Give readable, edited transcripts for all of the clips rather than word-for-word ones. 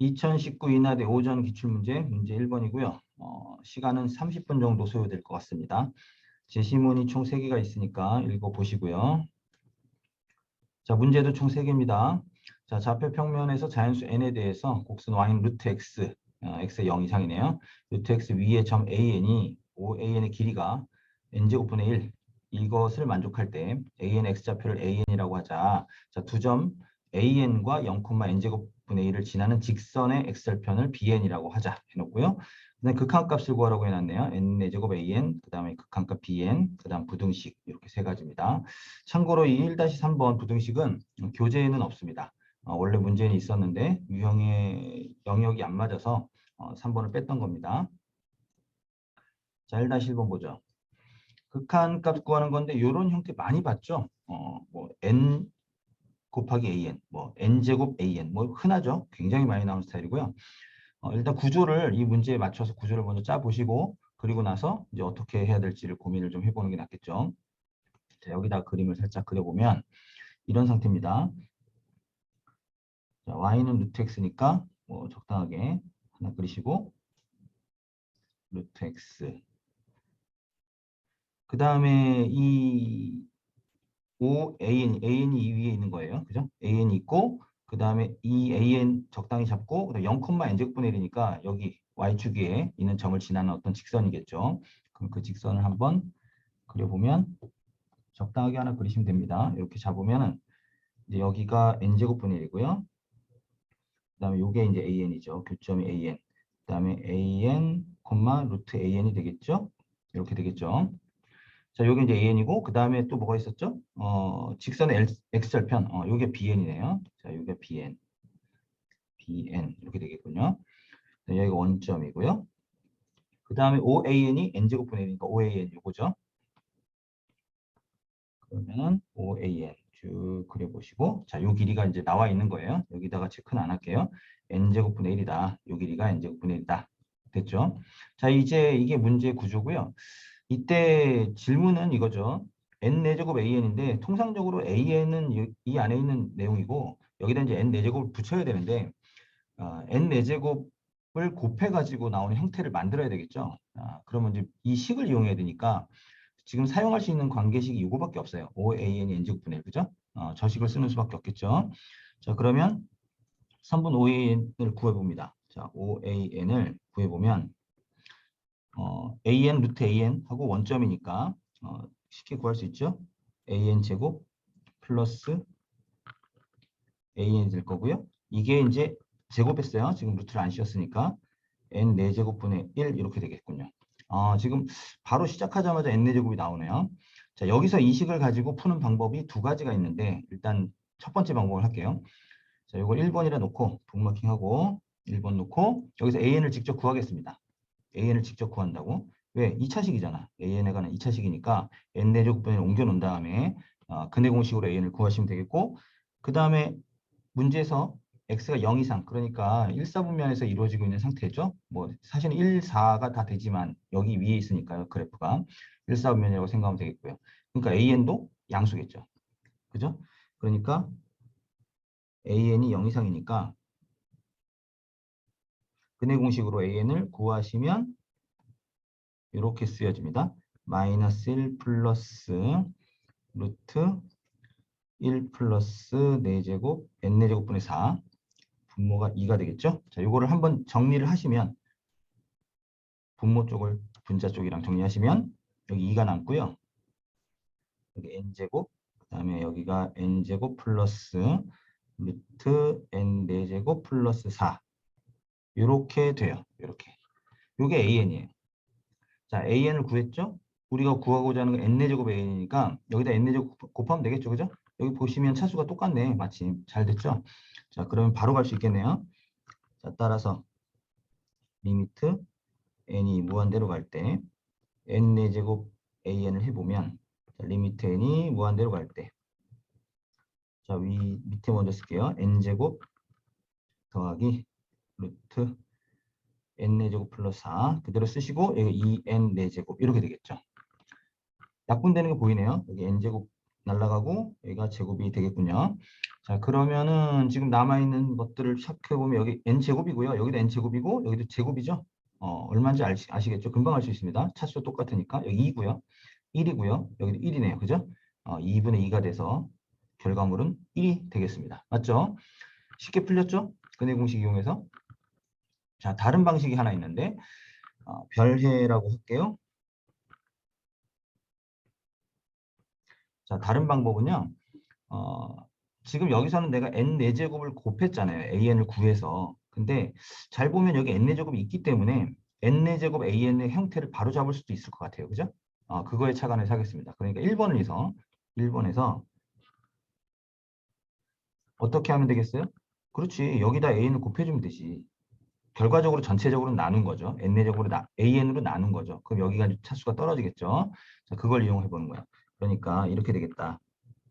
2019 이날의 오전 기출문제 문제 1번이고요. 시간은 30분 정도 소요될 것 같습니다. 제시문이 총 3개가 있으니까 읽어보시고요. 자, 문제도 총 3개입니다. 자, 좌표 평면에서 자연수 n에 대해서 곡선 y는 루트 x, x의 0 이상이네요. 루트 x 위에 점 an이 OAN의 길이가 n제곱분의 1, 이것을 만족할 때 an x좌표를 an이라고 하자. 자, 두 점 an과 0,n제곱분의 1을 지나는 직선의 x절편을 bn이라고 하자 해놓고요. 그다음에 극한값을 구하라고 해놨네요. n4제곱 an, 그 다음에 극한값 bn, 그 다음 부등식 이렇게 3가지입니다. 참고로 이 1-3번 부등식은 교재에는 없습니다. 원래 문제는 있었는데 유형의 영역이 안 맞아서 3번을 뺐던 겁니다. 자, 1-1번 보죠. 극한값 구하는 건데 이런 형태 많이 봤죠. 뭐 n 곱하기 an, 뭐 n제곱 an, 뭐 흔하죠. 굉장히 많이 나오는 스타일이고요. 일단 구조를 이 문제에 맞춰서 구조를 먼저 짜 보시고 그리고 나서 이제 어떻게 해야 될지를 고민을 좀 해보는 게 낫겠죠. 자, 여기다 그림을 살짝 그려보면 이런 상태입니다. 자, y는 루트 x니까 뭐 적당하게 하나 그리시고 루트 x. 그 다음에 이 an이 이 위에 있는 거예요. 그죠? an이 있고 그 다음에 이 an 적당히 잡고 그다음에 0,n제곱분의 1이니까 여기 y축에 있는 점을 지나는 어떤 직선이겠죠. 그럼 그 직선을 한번 그려보면 적당하게 하나 그리시면 됩니다. 이렇게 잡으면은 이제 여기가 n제곱분의 1이고요. 그 다음에 이게 이제 an이죠. 교점이 an. 그 다음에 an, 루트 an이 되겠죠. 이렇게 되겠죠. 자, 요게 이제 an이고 그 다음에 또 뭐가 있었죠? 직선의 x절편. 요게 bn이네요. 자, 요게 bn. bn 이렇게 되겠군요. 자, 여기가 원점이고요. 그 다음에 oan이 n제곱분의 1이니까 oan 요거죠. 그러면은 oan 쭉 그려보시고 자, 요 길이가 이제 나와 있는 거예요. 여기다가 체크는 안 할게요. n제곱분의 1이다. 요 길이가 n제곱분의 1이다. 됐죠? 자, 이제 이게 문제 구조고요. 이때 질문은 이거죠. n4제곱 an인데 통상적으로 an은 이 안에 있는 내용이고 여기다 이제 n4제곱을 붙여야 되는데 n4제곱을 곱해가지고 나오는 형태를 만들어야 되겠죠. 그러면 이제 이 식을 이용해야 되니까 지금 사용할 수 있는 관계식이 이거밖에 없어요. oan이 n제곱분의 1, 그죠? 저 식을 쓰는 수밖에 없겠죠. 자, 그러면 3분 oan을 구해봅니다. 자, oan을 구해보면 an 루트 an 하고 원점이니까 쉽게 구할 수 있죠. an 제곱 플러스 an이 될 거고요. 이게 이제 제곱했어요. 지금 루트를 안 씌웠으니까 n 4제곱분의 1 이렇게 되겠군요. 지금 바로 시작하자마자 n 4제곱이 나오네요. 자, 여기서 이 식을 가지고 푸는 방법이 2가지가 있는데 일단 첫 번째 방법을 할게요. 자, 이걸 1번이라 놓고 북마킹하고 1번 놓고 여기서 an을 직접 구하겠습니다. an을 직접 구한다고? 왜? 2차식이잖아. an에 관한 2차식이니까 n4제곱분을 옮겨 놓은 다음에 근해 공식으로 an을 구하시면 되겠고 그 다음에 문제에서 x가 0 이상 그러니까 1사분면에서 이루어지고 있는 상태죠. 뭐 사실은 1, 4가 다 되지만 여기 위에 있으니까요. 그래프가 1사분면이라고 생각하면 되겠고요. 그러니까 an도 양수겠죠. 그죠? 그러니까 an이 0 이상이니까 근해 공식으로 an을 구하시면 이렇게 쓰여집니다. 마이너스 1 플러스 루트 1 플러스 4제곱 n4제곱분의 4 분모가 2가 되겠죠. 자, 이거를 한번 정리를 하시면 분모 쪽을 분자 쪽이랑 정리하시면 여기 2가 남고요. 여기 n제곱 그 다음에 여기가 n제곱 플러스 루트 n4제곱 플러스 4 이렇게 돼요. 이렇게. 이게 an이에요. 자, an을 구했죠? 우리가 구하고자 하는 건 n4제곱 an이니까 여기다 n4제곱 곱하면 되겠죠. 그죠? 여기 보시면 차수가 똑같네. 마침 잘 됐죠? 자, 그러면 바로 갈 수 있겠네요. 자, 따라서 리미트 n이 무한대로 갈 때 n4제곱 an을 해보면 자, 리미트 n이 무한대로 갈 때 자, 밑에 먼저 쓸게요. n제곱 더하기 루트 n4제곱 플러스 4 그대로 쓰시고 여기 2n 4제곱 이렇게 되겠죠. 약분되는 게 보이네요. 여기 n제곱 날라가고 여기가 제곱이 되겠군요. 자, 그러면은 지금 남아있는 것들을 체크해보면 여기 n제곱이고요. 여기도 n제곱이고 여기도 제곱이죠. 얼마인지 아시겠죠? 금방 알 수 있습니다. 차수 똑같으니까. 여기 2고요. 1이고요. 여기도 1이네요. 그죠? 2분의 2가 돼서 결과물은 1이 되겠습니다. 맞죠? 쉽게 풀렸죠? 근해 공식 이용해서. 자, 다른 방식이 하나 있는데 별해라고 할게요. 자, 다른 방법은요. 어, 지금 여기서는 내가 n4제곱을 곱했잖아요. an을 구해서. 근데 잘 보면 여기 n4제곱이 있기 때문에 n4제곱 an의 형태를 바로 잡을 수도 있을 것 같아요. 그죠? 그거에 착안해서 하겠습니다. 그러니까 1번에서 어떻게 하면 되겠어요? 그렇지. 여기다 an을 곱해주면 되지. 결과적으로 전체적으로 나눈 거죠. n제곱으로 an으로 나눈 거죠. 그럼 여기가 차수가 떨어지겠죠. 자, 그걸 이용해 보는 거야. 그러니까 이렇게 되겠다.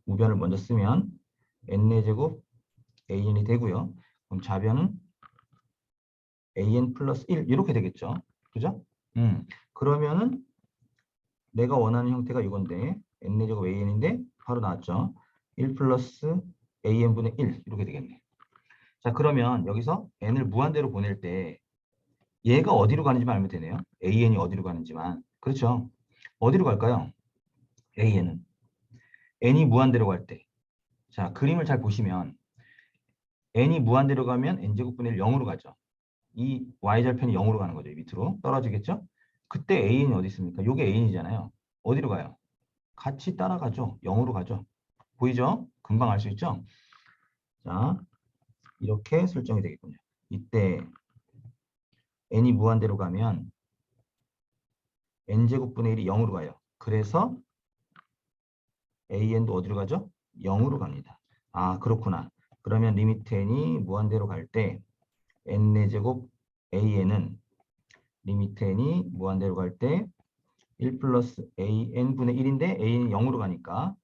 우변을 먼저 쓰면 n제곱 an이 되고요. 그럼 좌변은 an 플러스 1 이렇게 되겠죠. 그죠? 그러면은 내가 원하는 형태가 이건데 n제곱 an인데 바로 나왔죠. 1 플러스 an분의 1 이렇게 되겠네. 자, 그러면 여기서 n을 무한대로 보낼 때 얘가 어디로 가는지만 알면 되네요. an이 어디로 가는지만. 그렇죠. 어디로 갈까요? an은. n이 무한대로 갈 때. 자, 그림을 잘 보시면 n이 무한대로 가면 n제곱분의 1 0으로 가죠. 이 y절편이 0으로 가는 거죠. 이 밑으로 떨어지겠죠? 그때 a는 어디 있습니까? 요게 a이잖아요. 어디로 가요? 같이 따라가죠. 0으로 가죠. 보이죠? 금방 알 수 있죠? 자, 이렇게 설정이 되겠군요. 이때 n이 무한대로 가면 n제곱분의 1이 0으로 가요. 그래서 an도 어디로 가죠? 0으로 갑니다. 아, 그렇구나. 그러면 리미트 n이 무한대로 갈 때 n제곱 an은 리미트 n이 무한대로 갈 때 1 플러스 an분의 1인데 an이 0으로 가니까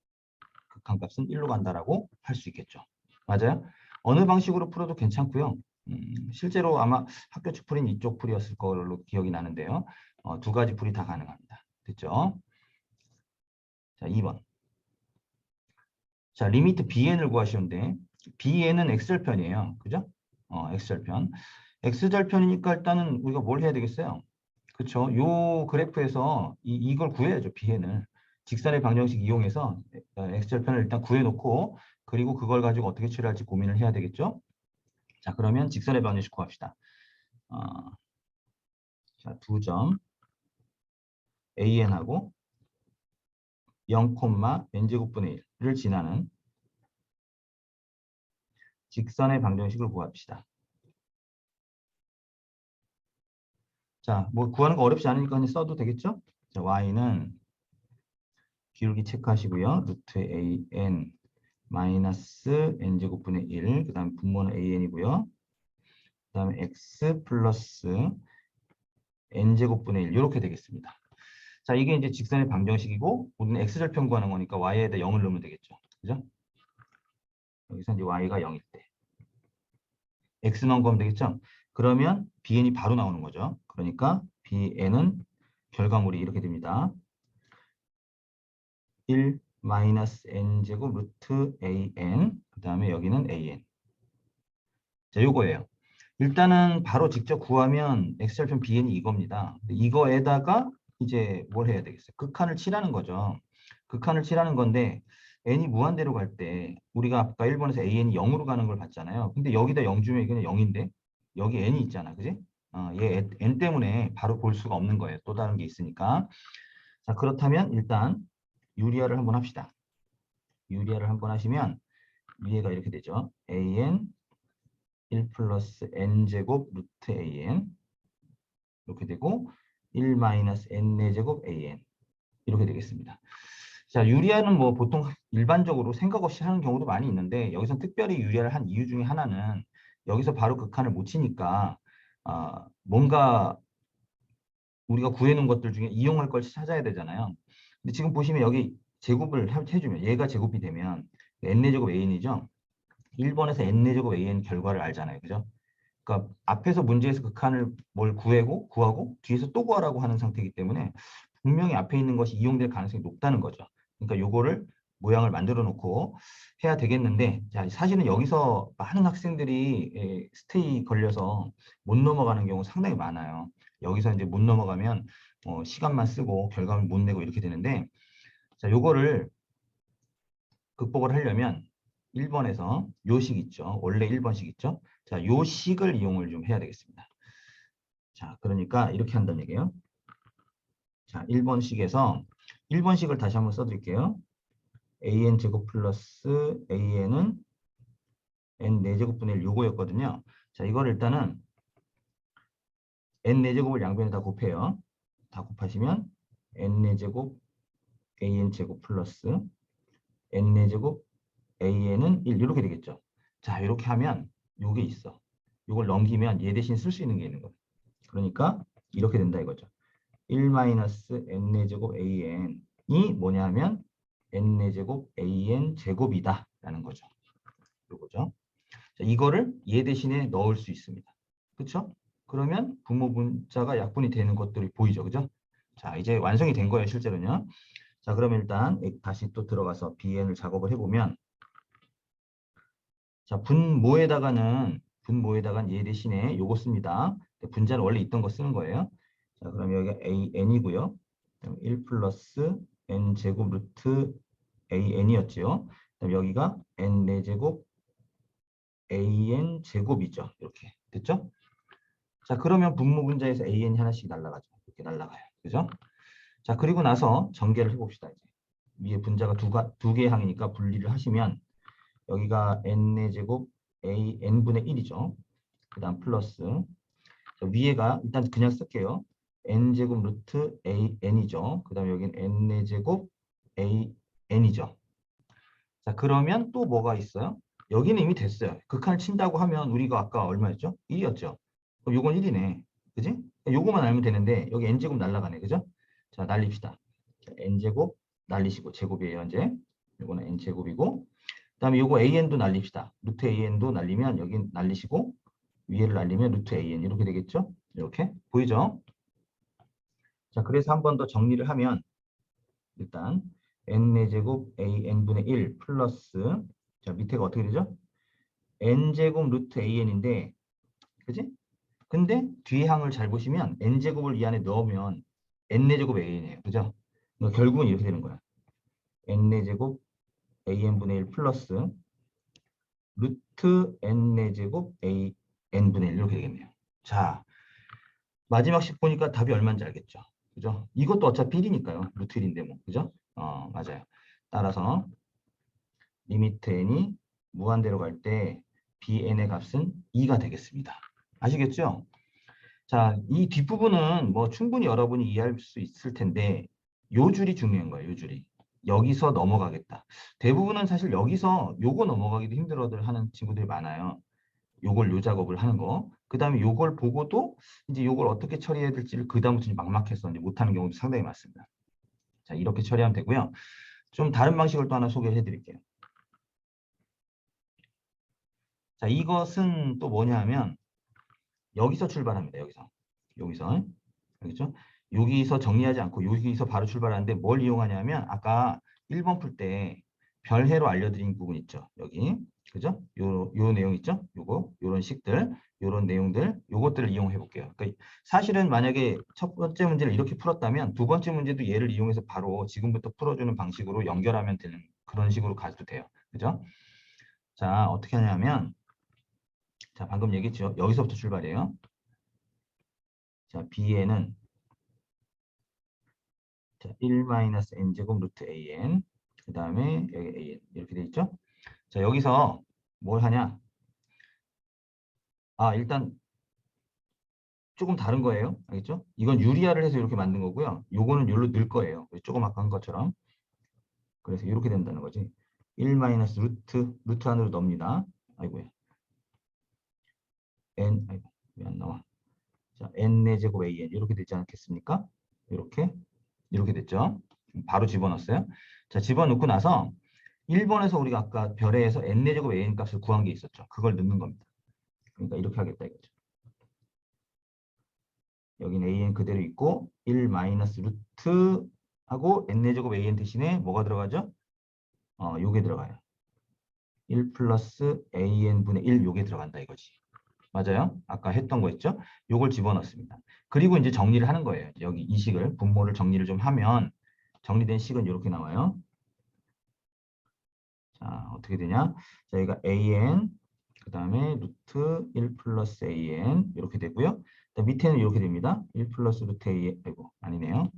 극한값은 1로 간다라고 할 수 있겠죠. 맞아요? 어느 방식으로 풀어도 괜찮고요. 실제로 아마 학교 측 풀이는 이쪽 풀이었을 걸로 기억이 나는데요. 두 가지 풀이 다 가능합니다. 됐죠? 자, 2번. 자, 리미트 bn을 구하시는데 bn은 x절편이에요. 그죠? x절편. x절편이니까 일단은 우리가 뭘 해야 되겠어요? 그렇죠? 요 그래프에서 이걸 구해야죠. bn을. 직선의 방정식 이용해서 x절편을 일단 구해놓고 그리고 그걸 가지고 어떻게 처리할지 고민을 해야 되겠죠? 자, 그러면 직선의 방정식 구합시다. 자, 두 점 an하고 0, n제곱분의 1을 지나는 직선의 방정식을 구합시다. 자, 뭐 구하는 거 어렵지 않으니까 그냥 써도 되겠죠? 자, y는 기울기 체크하시고요. 루트 an 마이너스 n제곱분의 1, 그 다음에 분모는 an이고요. 그 다음에 x 플러스 n제곱분의 1 이렇게 되겠습니다. 자, 이게 이제 직선의 방정식이고 우리는 x절편 구하는 거니까 y에다 0을 넣으면 되겠죠. 그죠? 여기서 이제 y가 0일 때 x 넣은 거면 되겠죠? 그러면 bn이 바로 나오는 거죠. 그러니까 bn은 결과물이 이렇게 됩니다. 1 마이너스 n제곱 루트 an 그 다음에 여기는 an. 자, 요거예요. 일단은 바로 직접 구하면 x절편 bn이 이겁니다. 이거에다가 이제 뭘 해야 되겠어요? 극한을 칠하는 거죠. 극한을 칠하는 건데 n이 무한대로 갈 때 우리가 아까 1번에서 an이 0으로 가는 걸 봤잖아요. 근데 여기다 0 주면 이거는 0인데 여기 n이 있잖아. 그지? 얘 n 때문에 바로 볼 수가 없는 거예요. 또 다른 게 있으니까. 자, 그렇다면 일단 유리화를 한번 합시다. 유리화를 한번 하시면 위에가 이렇게 되죠. an 1 플러스 n제곱 루트 an 이렇게 되고 1 마이너스 n 제곱 an 이렇게 되겠습니다. 자, 유리화는 뭐 보통 일반적으로 생각 없이 하는 경우도 많이 있는데 여기서 특별히 유리화를 한 이유 중에 하나는 여기서 바로 극한을 못 치니까 뭔가 우리가 구해놓은 것들 중에 이용할 걸 찾아야 되잖아요. 근데 지금 보시면 여기 제곱을 해주면 얘가 제곱이 되면 n제곱 an이죠. 1번에서 n제곱 an 결과를 알잖아요. 그죠? 그러니까 앞에서 문제에서 극한을 뭘 구하고 뒤에서 또 구하라고 하는 상태이기 때문에 분명히 앞에 있는 것이 이용될 가능성이 높다는 거죠. 그러니까 요거를 모양을 만들어 놓고 해야 되겠는데, 자, 사실은 여기서 많은 학생들이 스테이 걸려서 못 넘어가는 경우 상당히 많아요. 여기서 이제 못 넘어가면 시간만 쓰고 결과물 못 내고 이렇게 되는데, 자, 요거를 극복을 하려면 1번에서 요 식 있죠. 원래 1번식 있죠. 자, 요 식을 이용을 좀 해야 되겠습니다. 자, 그러니까 이렇게 한다는 얘기예요. 자, 1번식에서 1번식을 다시 한번 써드릴게요. an 제곱 플러스 an은 n 4제곱분의 1 요거였거든요. 자, 이걸 일단은 n 4제곱을 양변에 다 곱해요. 다 곱하시면 n 4제곱 an 제곱 플러스 n 4제곱 an은 1 이렇게 되겠죠. 자, 이렇게 하면 요게 있어. 요걸 넘기면 얘 대신 쓸 수 있는 게 있는 거예요. 그러니까 이렇게 된다 이거죠. 1-n4제곱 an이 뭐냐 하면 n4제곱 an 제곱이다 라는 거죠. 요거죠. 자, 이거를 얘 대신에 넣을 수 있습니다. 그렇죠? 그러면 분모 분자가 약분이 되는 것들이 보이죠. 그죠? 자, 이제 완성이 된 거예요, 실제로는요. 자, 그러면 일단 다시 또 들어가서 bn을 작업을 해보면, 자, 분모에다가는 얘 대신에 요거 씁니다. 분자는 원래 있던 거 쓰는 거예요. 자, 그럼 여기가 an이고요. 1 플러스 n 제곱 루트 an이었죠. 그럼 여기가 n 4제곱 an 제곱이죠. 이렇게 됐죠? 자, 그러면 분모 분자에서 an이 하나씩 날아가죠. 이렇게 날아가요. 그죠? 자, 그리고 나서 전개를 해봅시다. 이제 위에 분자가 두 개 항이니까 분리를 하시면 여기가 n 제곱 a n분의 1이죠. 그 다음 플러스, 자, 위에가 일단 그냥 쓸게요. n 제곱 루트 a n이죠. 그 다음에 여기는 n 제곱 a n이죠. 자, 그러면 또 뭐가 있어요? 여기는 이미 됐어요. 극한을 친다고 하면 우리가 아까 얼마였죠? 1이었죠. 그럼 요건 1이네. 그지? 요거만 알면 되는데 여기 n제곱 날라가네. 그죠? 자, 날립시다. n제곱 날리시고 제곱이에요, 이제. 요거는 n제곱이고. 그다음에 요거 an도 날립시다. 루트 an도 날리면 여기 날리시고 위에를 날리면 루트 an 이렇게 되겠죠? 이렇게 보이죠? 자, 그래서 한 번 더 정리를 하면 일단 n 제곱 an분의 1 플러스, 자, 밑에가 어떻게 되죠? n제곱 루트 an인데, 그지? 근데 뒤에 항을 잘 보시면 n제곱을 이 안에 넣으면 n 제곱 an이에요. 그죠? 그러니까 결국은 이렇게 되는 거야. n제곱 an분의 1 플러스 루트 n제곱 an분의 1 이렇게 되겠네요. 자, 마지막식 보니까 답이 얼마인지 알겠죠? 그죠? 이것도 어차피 1이니까요. 루트 1인데 뭐. 그죠? 맞아요. 따라서 리미트 n이 무한대로 갈 때 bn의 값은 2가 되겠습니다. 아시겠죠? 자, 이 뒷부분은 뭐 충분히 여러분이 이해할 수 있을 텐데 요 줄이 중요한 거예요. 요 줄이. 여기서 넘어가겠다. 대부분은 사실 여기서 요거 넘어가기도 힘들어들 하는 친구들이 많아요. 요걸 요 작업을 하는 거. 그 다음에 요걸 보고도 이제 요걸 어떻게 처리해야 될지를 그 다음부터 막막해서 이제 못하는 경우도 상당히 많습니다. 자, 이렇게 처리하면 되고요. 좀 다른 방식을 또 하나 소개해 드릴게요. 자, 이것은 또 뭐냐 하면 여기서 출발합니다. 여기서. 알겠죠? 여기서 정리하지 않고 여기서 바로 출발하는데 뭘 이용하냐면 아까 1번 풀 때 별해로 알려드린 부분 있죠. 여기. 그죠? 요 내용 있죠? 요런 식들, 요런 내용들, 요것들을 이용해 볼게요. 그러니까 사실은 만약에 첫 번째 문제를 이렇게 풀었다면 두 번째 문제도 얘를 이용해서 바로 지금부터 풀어주는 방식으로 연결하면 되는 그런 식으로 가도 돼요. 그죠? 자, 어떻게 하냐면, 자, 방금 얘기했죠. 여기서부터 출발이에요. 자, b에는 자, 1-n제곱 루트 an, 그 다음에 여기 an 이렇게 돼 있죠. 자, 여기서 뭘 하냐? 일단 조금 다른 거예요. 알겠죠? 이건 유리화를 해서 이렇게 만든 거고요. 요거는 여기로 넣을 거예요. 조금 아까 한 것처럼. 그래서 이렇게 된다는 거지. 1-루트 안으로 넣습니다. 아이고야. 아이고, 왜 안 나와? 자, n제곱 an 이렇게 되지 않겠습니까? 이렇게 됐죠. 바로 집어넣었어요. 자, 집어넣고 나서 1번에서 우리가 아까 별에서 n제곱 an 값을 구한 게 있었죠. 그걸 넣는 겁니다. 그러니까 이렇게 하겠다 이거죠. 여기는 an 그대로 있고 1 루트 하고 n제곱 an 대신에 뭐가 들어가죠? 요게 들어가요. 1 플러스 AN분의 1 요게 들어간다 이거지. 맞아요? 아까 했던 거 있죠? 요걸 집어넣습니다. 그리고 이제 정리를 하는 거예요. 여기 이 식을, 분모를 정리를 좀 하면 정리된 식은 이렇게 나와요. 자, 어떻게 되냐? 자, 여기가 AN, 그 다음에 루트 1 플러스 AN 이렇게 되고요. 밑에는 이렇게 됩니다. 1 플러스 루트 AN, 아이고, 아니네요.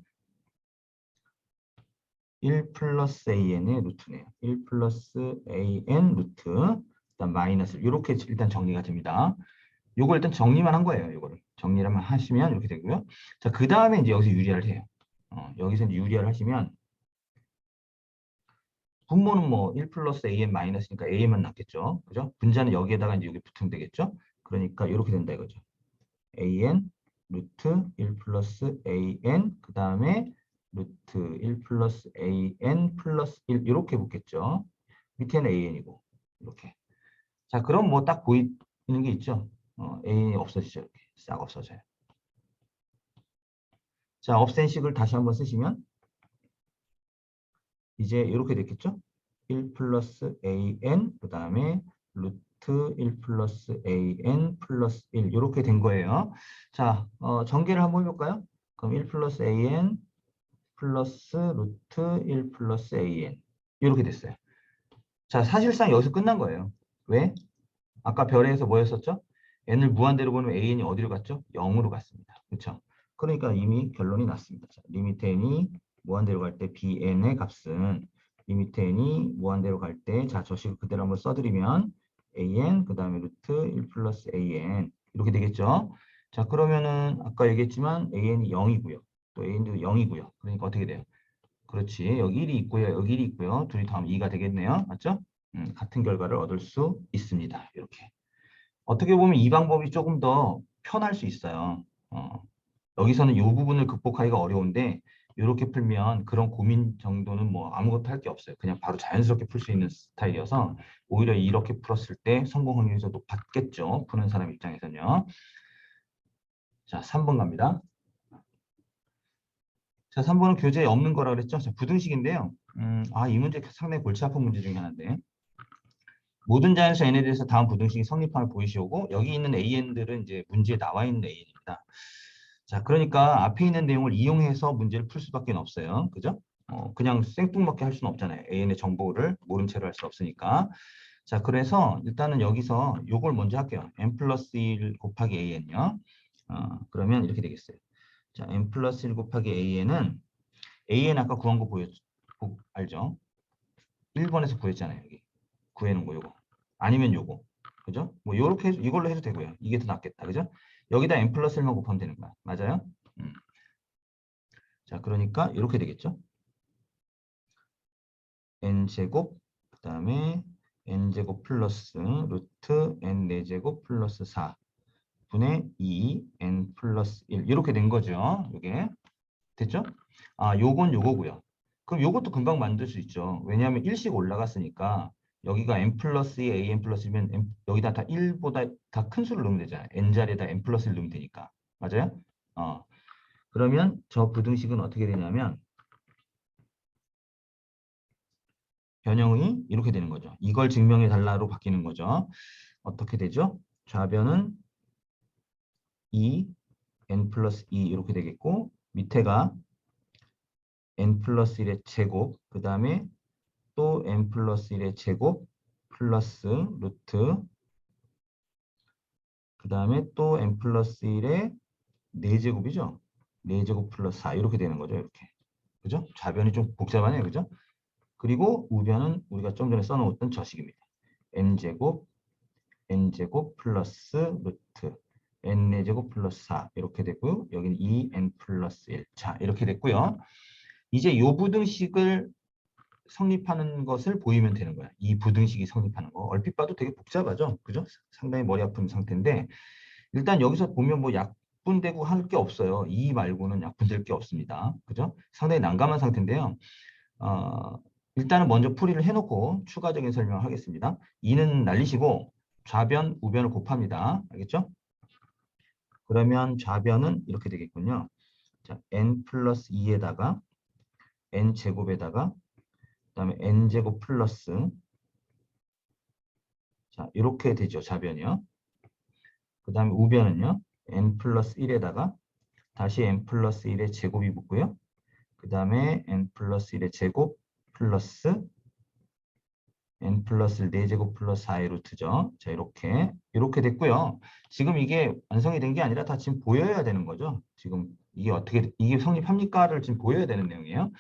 1 플러스 AN의 루트네요. 1 플러스 AN 루트, 그다음 마이너스 이렇게 일단 정리가 됩니다. 요거 일단 정리만 한 거예요. 요거를 정리만 하시면 이렇게 되고요. 자, 그 다음에 이제 여기서 유리화를 해요. 여기서 이제 유리화를 하시면 분모는 뭐 1 플러스 AN 마이너스니까 AN만 남겠죠. 그죠? 분자는 여기에다가 이제 여기 붙으면 되겠죠. 그러니까 이렇게 된다 이거죠. AN 루트 1 플러스 AN 그 다음에 루트 1 플러스 AN 플러스 1 이렇게 붙겠죠. 밑에는 AN이고 이렇게. 자, 그럼 뭐 딱 보이는 게 있죠. AN이 없어지죠. 이렇게 싹 없어져요. 자, 없앤 식을 다시 한번 쓰시면 이제 이렇게 됐겠죠. 1 플러스 AN 그 다음에 루트 1 플러스 AN 플러스 1 이렇게 된 거예요. 자, 전개를 한번 해볼까요? 그럼 1 플러스 AN 플러스 루트 1 플러스 AN 이렇게 됐어요. 자, 사실상 여기서 끝난 거예요. 왜? 아까 별에서 뭐였었죠? n을 무한대로 보면 an이 어디로 갔죠? 0으로 갔습니다. 그렇죠? 그러니까 이미 결론이 났습니다. 자, 리미트 n이 무한대로 갈 때 bn의 값은 리미트 n이 무한대로 갈 때 자, 저 식을 그대로 한번 써드리면 an 그 다음에 루트 1 플러스 an 이렇게 되겠죠? 자, 그러면은 아까 얘기했지만 an이 0이고요. 또 an도 0이고요. 그러니까 어떻게 돼요? 그렇지. 여기 1이 있고요. 여기 1이 있고요. 둘이 더하면 2가 되겠네요. 맞죠? 같은 결과를 얻을 수 있습니다. 이렇게. 어떻게 보면 이 방법이 조금 더 편할 수 있어요. 여기서는 이 부분을 극복하기가 어려운데 이렇게 풀면 그런 고민 정도는 뭐 아무것도 할 게 없어요. 그냥 바로 자연스럽게 풀 수 있는 스타일이어서 오히려 이렇게 풀었을 때 성공 확률이 더 높았겠죠. 푸는 사람 입장에서는요. 자, 3번 갑니다. 자, 3번은 교재에 없는 거라 그랬죠. 자, 부등식인데요. 이 문제 상당히 골치 아픈 문제 중에 하나인데 모든 자연수 n에 대해서 다음 부등식이 성립함을 보이시오고 여기 있는 an들은 이제 문제에 나와 있는 an입니다. 자, 그러니까 앞에 있는 내용을 이용해서 문제를 풀 수밖에 없어요. 그죠? 그냥 생뚱맞게 할 수는 없잖아요. an의 정보를 모른 채로 할 수 없으니까. 자, 그래서 일단은 여기서 요걸 먼저 할게요. n 플러스 1 곱하기 an요. 그러면 이렇게 되겠어요. 자, n 플러스 1 곱하기 an은 an 아까 구한 거 알죠? 1번에서 구했잖아요. 여기. 구해놓은 거 요거. 아니면 요거. 그죠? 뭐 요렇게 이걸로 해도 되고요. 이게 더 낫겠다. 그죠? 여기다 n 플러스 1만 곱하면 되는 거야. 맞아요? 자, 그러니까 이렇게 되겠죠? n제곱 그 다음에 n제곱 플러스 루트 n 4제곱 플러스 4 분의 2 n 플러스 1 이렇게 된 거죠. 이게 됐죠? 요건 요거고요. 그럼 요것도 금방 만들 수 있죠. 왜냐하면 1씩 올라갔으니까 여기가 n 플러스 2 an 플러스 1면 여기다 다 1보다 다 큰 수를 넣으면 되잖아요. n자리에다 n 플러스 1 넣으면 되니까. 맞아요? 그러면 저 부등식은 어떻게 되냐면 변형이 이렇게 되는 거죠. 이걸 증명해 달라로 바뀌는 거죠. 어떻게 되죠? 좌변은 2, n 플러스 2 이렇게 되겠고 밑에가 n 플러스 1의 제곱 그 다음에 또 n 플러스 1의 제곱 플러스 루트 그 다음에 또 n 플러스 1의 4제곱이죠. 4제곱 플러스 4 이렇게 되는 거죠. 이렇게. 그죠? 좌변이 좀 복잡하네요. 그죠? 그리고 우변은 우리가 좀 전에 써놓았던 저식입니다. n제곱 플러스 루트 n4제곱 플러스 4 이렇게 되고요. 여기는 2n 플러스 1. 자, 이렇게 됐고요. 이제 이 부등식을 성립하는 것을 보이면 되는 거야. 이 부등식이 성립하는 거. 얼핏 봐도 되게 복잡하죠. 그죠? 상당히 머리 아픈 상태인데 일단 여기서 보면 뭐 약분되고 할 게 없어요. 이 말고는 약분될 게 없습니다. 그죠? 상당히 난감한 상태인데요. 일단은 먼저 풀이를 해놓고 추가적인 설명을 하겠습니다. 2는 날리시고 좌변, 우변을 곱합니다. 알겠죠? 그러면 좌변은 이렇게 되겠군요. 자, n 플러스 2에다가 n 제곱에다가 그다음에 n제곱 플러스 자 이렇게 되죠. 좌변이요. 그다음에 우변은요. n 플러스 1에다가 다시 n 플러스 1의 제곱이 붙고요. 그 다음에 n 플러스 1의 제곱 플러스 n 플러스 4제곱 플러스 4의 루트죠. 자, 이렇게 됐고요. 지금 이게 완성이 된 게 아니라 다 지금 보여야 되는 거죠. 지금 이게 어떻게, 이게 성립합니까를 지금 보여야 되는 내용이에요.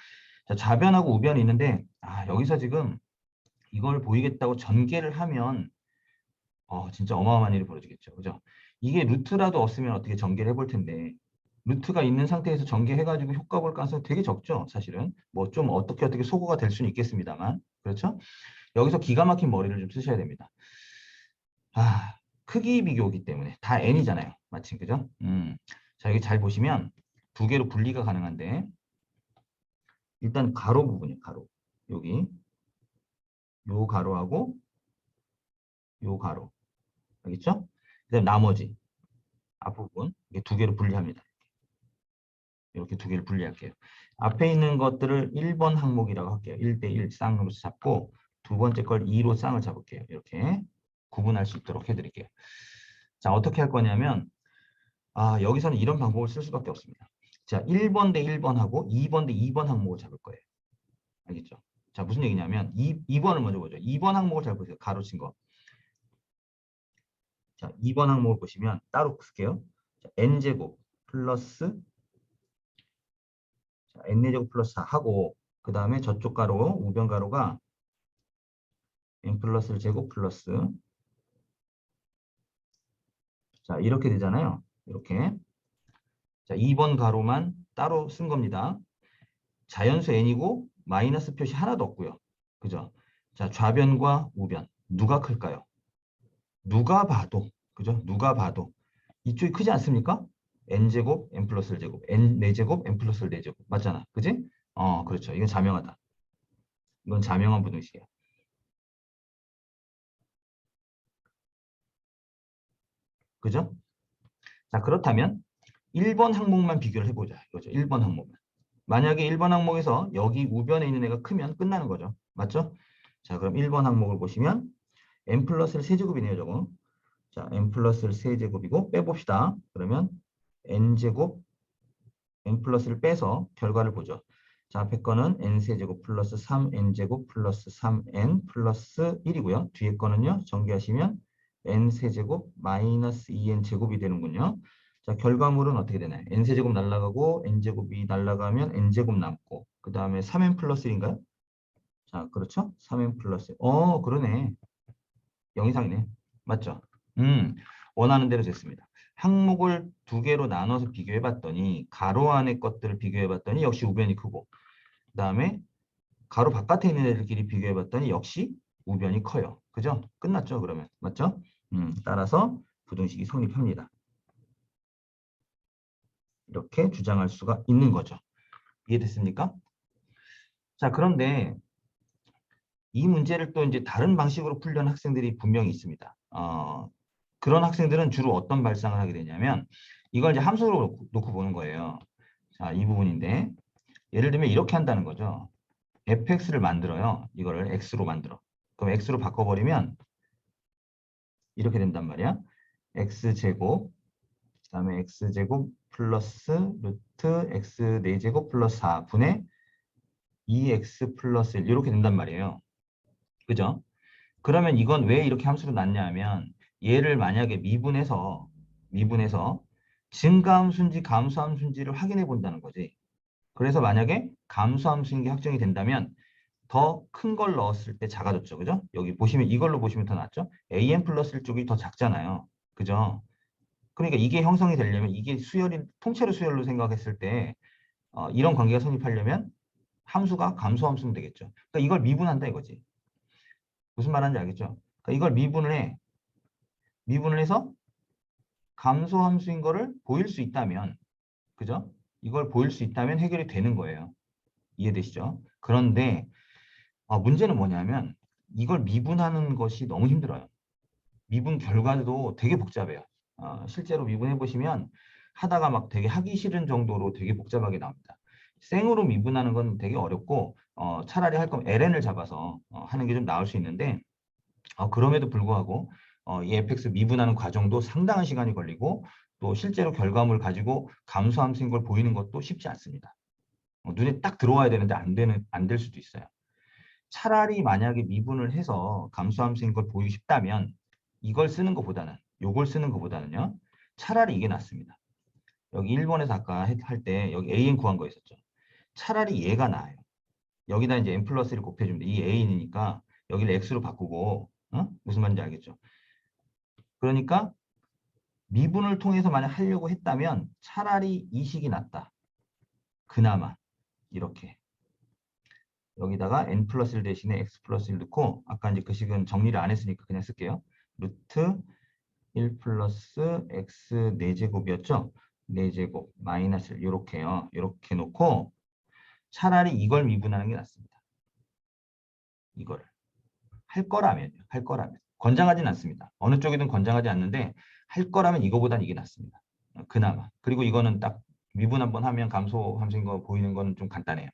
자, 좌변하고 우변이 있는데, 여기서 지금 이걸 보이겠다고 전개를 하면, 진짜 어마어마한 일이 벌어지겠죠. 그죠? 이게 루트라도 없으면 어떻게 전개를 해볼 텐데, 루트가 있는 상태에서 전개해가지고 효과 볼 가능성이 되게 적죠, 사실은. 뭐 좀 어떻게 소거가 될 수는 있겠습니다만. 그렇죠? 여기서 기가 막힌 머리를 좀 쓰셔야 됩니다. 크기 비교이기 때문에 다 n이잖아요. 마침 그죠? 자, 여기 잘 보시면 두 개로 분리가 가능한데 일단 가로 부분이에요. 가로. 여기 요 가로하고 요 가로. 알겠죠? 그다음 나머지 앞부분 이게 두 개로 분리합니다. 이렇게 두 개를 분리할게요. 앞에 있는 것들을 1번 항목이라고 할게요. 1대1 쌍으로 잡고 두 번째 걸 2로 쌍을 잡을게요. 이렇게 구분할 수 있도록 해드릴게요. 자, 어떻게 할 거냐면 여기서는 이런 방법을 쓸 수밖에 없습니다. 자, 1번 대 1번하고 2번 대 2번 항목을 잡을 거예요. 알겠죠? 자, 무슨 얘기냐면 2번을 먼저 보죠. 2번 항목을 잘 보세요. 가로친 거. 자, 2번 항목을 보시면 따로 쓸게요. 자, n제곱 플러스 n제곱 플러스 4 하고 그 다음에 저쪽 가로 우변 가로가 n 플러스 1 제곱 플러스 자 이렇게 되잖아요. 이렇게 자 2번 가로만 따로 쓴 겁니다. 자연수 n이고 마이너스 표시 하나도 없고요. 그죠? 자 좌변과 우변 누가 클까요? 누가 봐도 그죠? 누가 봐도 이쪽이 크지 않습니까? n제곱 n 플러스 1제곱 n 4제곱 n 플러스 1 4제곱 맞잖아. 그지? 그렇죠. 이건 자명하다. 이건 자명한 부등식이야. 그죠? 자, 그렇다면 1번 항목만 비교를 해보자. 이거죠. 1번 항목만. 만약에 1번 항목에서 여기 우변에 있는 애가 크면 끝나는 거죠. 맞죠? 자, 그럼 1번 항목을 보시면 n 플러스 3제곱이네요, 저거. 자, n 플러스 3제곱이고 빼봅시다. 그러면 n제곱 n 플러스를 빼서 결과를 보죠. 자, 앞에 거는 n세제곱 플러스 3n제곱 플러스 3n 플러스 1이고요. 뒤에 거는요. 전개하시면 n세제곱 마이너스 2n제곱이 되는군요. 자, 결과물은 어떻게 되나요? n세제곱 날라가고 n제곱이 날라가면 n제곱 남고 그 다음에 3n 플러스 1인가요? 자, 그렇죠? 3n 플러스 그러네. 0 이상이네. 맞죠? 원하는 대로 됐습니다. 항목을 두 개로 나눠서 비교해 봤더니 가로 안의 것들을 비교해 봤더니 역시 우변이 크고 그 다음에 가로 바깥에 있는 애들끼리 비교해 봤더니 역시 우변이 커요. 그죠? 끝났죠? 그러면. 맞죠? 따라서 부등식이 성립합니다. 이렇게 주장할 수가 있는 거죠. 이해됐습니까? 자, 그런데 이 문제를 또 이제 다른 방식으로 풀려는 학생들이 분명히 있습니다. 그런 학생들은 주로 어떤 발상을 하게 되냐면 이걸 이제 함수로 놓고 보는 거예요. 자, 이 부분인데 예를 들면 이렇게 한다는 거죠. fx를 만들어요. 이거를 x로 만들어. 그럼 x로 바꿔버리면 이렇게 된단 말이야. x제곱 그 다음에 x제곱 플러스 루트 x 4제곱 플러스 4분의 2x 플러스 1 이렇게 된단 말이에요. 그죠? 그러면 이건 왜 이렇게 함수로 놨냐 하면 얘를 만약에 미분해서 증가함수인지 감소함수인지를 확인해 본다는 거지. 그래서 만약에 감소함수인 게 확정이 된다면 더 큰 걸 넣었을 때 작아졌죠. 그죠? 여기 보시면 이걸로 보시면 더 낫죠. an 플러스 1 쪽이 더 작잖아요. 그죠? 그러니까 이게 형성이 되려면 이게 수열이 통째로 수열로 생각했을 때 이런 관계가 성립하려면 함수가 감소함수면 되겠죠. 그러니까 이걸 미분한다 이거지. 무슨 말하는지 알겠죠? 그러니까 이걸 미분을 해서 감소함수인 거를 보일 수 있다면, 그죠? 이걸 보일 수 있다면 해결이 되는 거예요. 이해되시죠? 그런데 문제는 뭐냐면 이걸 미분하는 것이 너무 힘들어요. 미분 결과도 되게 복잡해요. 실제로 미분해 보시면 하다가 막 되게 하기 싫은 정도로 되게 복잡하게 나옵니다. 생으로 미분하는 건 되게 어렵고 차라리 할 거면 ln을 잡아서 하는 게 좀 나을 수 있는데 그럼에도 불구하고 이 fx 미분하는 과정도 상당한 시간이 걸리고 또 실제로 결과물을 가지고 감소함 생긴 걸 보이는 것도 쉽지 않습니다. 눈에 딱 들어와야 되는데 안 될 수도 있어요. 차라리 만약에 미분을 해서 감소함 생긴 걸 보이고 싶다면 이걸 쓰는 것보다는 요걸 쓰는 것보다는요. 차라리 이게 낫습니다. 여기 1번에서 아까 할 때 여기 an 구한 거 있었죠. 차라리 얘가 나아요. 여기다 이제 n 플러스 1을 곱해주면 돼. 이 a니까 여기를 x로 바꾸고 무슨 말인지 알겠죠? 그러니까 미분을 통해서 만약 하려고 했다면 차라리 이 식이 낫다. 그나마 이렇게 여기다가 n 플러스 1 대신에 x 플러스 1 넣고 아까 이제 그 식은 정리를 안 했으니까 그냥 쓸게요. 루트 1 플러스 x 4제곱이었죠? 4제곱 마이너스 1 이렇게요. 이렇게 놓고 차라리 이걸 미분하는 게 낫습니다. 이거를. 할 거라면. 권장하진 않습니다. 어느 쪽이든 권장하지 않는데 할 거라면 이거보단 이게 낫습니다. 그나마. 그리고 이거는 딱 미분 한번 하면 감소함수인 거 보이는 거는 좀 간단해요.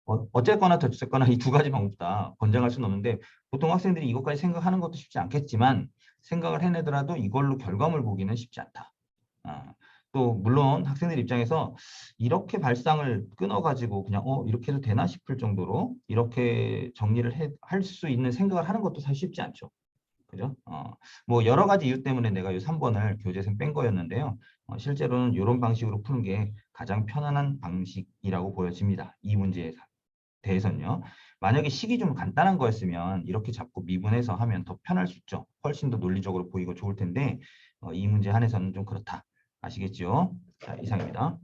어쨌거나 저쨌거나 이 두 가지 방법 다 권장할 수는 없는데 보통 학생들이 이것까지 생각하는 것도 쉽지 않겠지만 생각을 해내더라도 이걸로 결과물 보기는 쉽지 않다. 또 물론 학생들 입장에서 이렇게 발상을 끊어가지고 그냥 이렇게 해도 되나 싶을 정도로 이렇게 정리를 할 수 있는 생각을 하는 것도 사실 쉽지 않죠. 그죠? 뭐 여러 가지 이유 때문에 내가 이 3번을 교재에서 뺀 거였는데요. 실제로는 이런 방식으로 푸는 게 가장 편안한 방식이라고 보여집니다. 이 문제에 대해서는요. 만약에 식이 좀 간단한 거였으면 이렇게 잡고 미분해서 하면 더 편할 수 있죠. 훨씬 더 논리적으로 보이고 좋을 텐데 이 문제 한해서는 좀 그렇다. 아시겠죠? 자, 이상입니다.